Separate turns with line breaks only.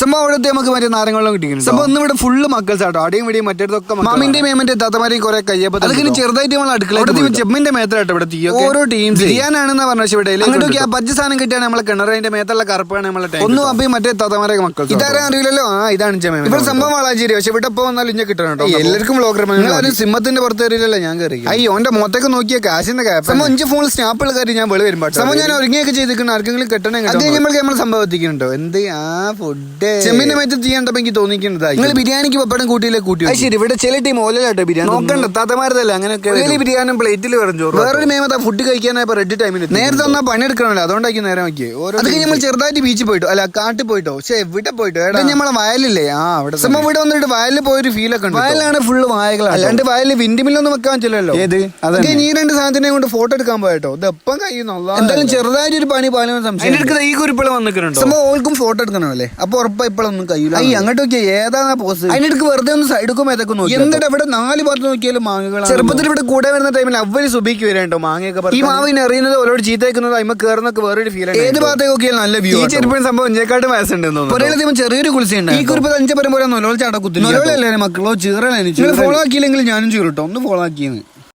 സംഭവം അവിടുത്തെ നമുക്ക് മറ്റേ നാരങ്ങളും കിട്ടിയിട്ടുണ്ട്. സംഭവം ഒന്നും ഇവിടെ ഫുള്ള് മക്കൾസ് ആട്ടോ. അടിയും ഇടിയും മറ്റേതൊക്കെ മാമിന്റെയും മേമന്റെ താത്തമാരെയും കുറെ കയ്യപ്പോ അതൊക്കെ ചെറുതായിട്ട് നമ്മൾ അടുക്കള ചെമ്മിന്റെ മേത്താട്ടോ ഇവിടെ തീയോ ഓരോ ടീം ചെയ്യാനാണെന്ന് പറഞ്ഞ ഇവിടെ അങ്ങോട്ട് ആ പച്ച സാധനം കിട്ടിയാണ് നമ്മളെ കിണറിന്റെ മേത്തുള്ള കറുപ്പാണ് നമ്മളെ ഒന്നും അപ്പൊ മറ്റേ താത്തമാരെ മക്കൾ ഇതാരും അറിയില്ലല്ലോ. ആ ഇതാണ് ചെമ്മ ഇവിടെ സംഭവം വളാഞ്ചേരി. പക്ഷെ ഇവിടെ ഇപ്പൊ വന്നാലും ഇഞ്ഞ കിട്ടണോ എല്ലാവർക്കും ബ്ലോഗർ സിംഹത്തിന്റെ പുറത്ത് കയറിയില്ലല്ലോ ഞാൻ കയറി. അയ്യോ ഓന്റെ മുഖത്തേക്ക് നോക്കിയ കാശിന്റെ സംഭവം 5 ഫോൺ സ്നാപ്പുകൾ കയറി ഞാൻ വെളി വരുമ്പോ സംഭവം ഞാൻ ഒരുങ്ങിയൊക്കെ ചെയ്തിരിക്കണം. ആർക്കെങ്കിലും കിട്ടണേ അത് നമ്മൾ സംഭവം എത്തിക്കുന്നുണ്ടോ എന്ത് ആ ഫുഡ് ചെമ്മിന്റെ മേത്ത് ചെയ്യണ്ടപ്പോ എനിക്ക് തോന്നിക്കുന്നതായി. നിങ്ങൾ ബിരിയാണിക്ക് പപ്പടം കൂട്ടിയില്ലേ കൂട്ടി. ശരി ഇവിടെ ചില ടീം ഓലാട്ടോ ബിരിയാണി നോക്കണ്ട താത്തമാരതല്ല അങ്ങനെയൊക്കെ ബിരിയാണി പ്ലേറ്റിൽ പറഞ്ഞു വേറൊരു മേമത്താ ഫുഡ് കഴിക്കാനായപ്പോ റെഡ് ടൈമിന് നേരത്തെ വന്നാൽ പണിയെടുക്കണമല്ലോ അതുകൊണ്ടാക്കി നേരം നോക്കി അതൊക്കെ നമ്മൾ ചെറുതായിട്ട് ബീച്ചിൽ പോയിട്ടോ അല്ല കാട്ടിൽ പോയിട്ടോ. പക്ഷെ എവിടെ പോയിട്ടോ എടാ നമ്മളെ വയലില്ലേ ആ അവിടെ സംഭവം ഇവിടെ വന്നിട്ട് വയലിൽ പോയൊരു ഫീൽ ഒക്കെ ഉണ്ട്. വയലാണ് ഫുള്ള് വായകളാണ് അല്ലാണ്ട് വയലിൽ വിൻഡിമില്ലൊന്നും വെക്കാൻ പറ്റില്ലല്ലോ. ഏത് അതൊക്കെ നീ 2 സാധനത്തിനെ കൊണ്ട് ഫോട്ടോ എടുക്കാൻ പോയിട്ടോ. ഇത് എപ്പം കഴിയുന്നുള്ള എന്തായാലും ചെറുതായിട്ട് ഒരു പണി പാലും സംശയം ഈ കുറിപ്പളം വന്നിട്ടുണ്ടോ. സംഭവം ഓൾക്കും ഫോട്ടോ എടുക്കണമല്ലേ അപ്പൊ ഉറപ്പാ ഇപ്പോഴൊന്നും കഴിയില്ല. ഈ അങ്ങോട്ട് നോക്കിയാ ഏതാ പോസ് അതിനിടക്ക് വെറുതെ ഒന്ന് സൈഡുക്കും ഏതൊക്കെ നോക്കി എന്നിട്ട് ഇവിടെ 4 ഭാഗത്ത് നോക്കിയാലും മാങ്ങകൾ. ചെറുപ്പത്തിൽ ഇവിടെ കൂടെ വരുന്ന ടൈമിൽ അവര് സുബിക്ക് വരേണ്ടോ മാങ്ങയൊക്കെ ഈ മാവിനെ അറിയുന്നത് ഓരോട് ചീത്തയ്ക്കുന്നത് അമ്മ കയറുന്നൊക്കെ വേറൊരു ഫീൽ. ഏത് ഭാഗത്തേക്ക് നോക്കിയാൽ നല്ല വ്യൂ. ഈ ചെറുപ്പം സംഭവം എഞ്ചേക്കാട്ട് വയസ്സുണ്ടെന്ന് ഒരേ ചെറിയൊരു കുളിച്ചുണ്ട്. ഈ കുറിപ്പ് 5 പരമ്പര നൊലോൾ ചാടക്കുത്തി നൊലോളല്ലേ മക്കളോ ചീറലാണ്. ഫോളോ ആക്കിയില്ലെങ്കിൽ ഞാനും ചീറിട്ടോ ഒന്ന് ഫോളോ ആക്കിയെന്ന്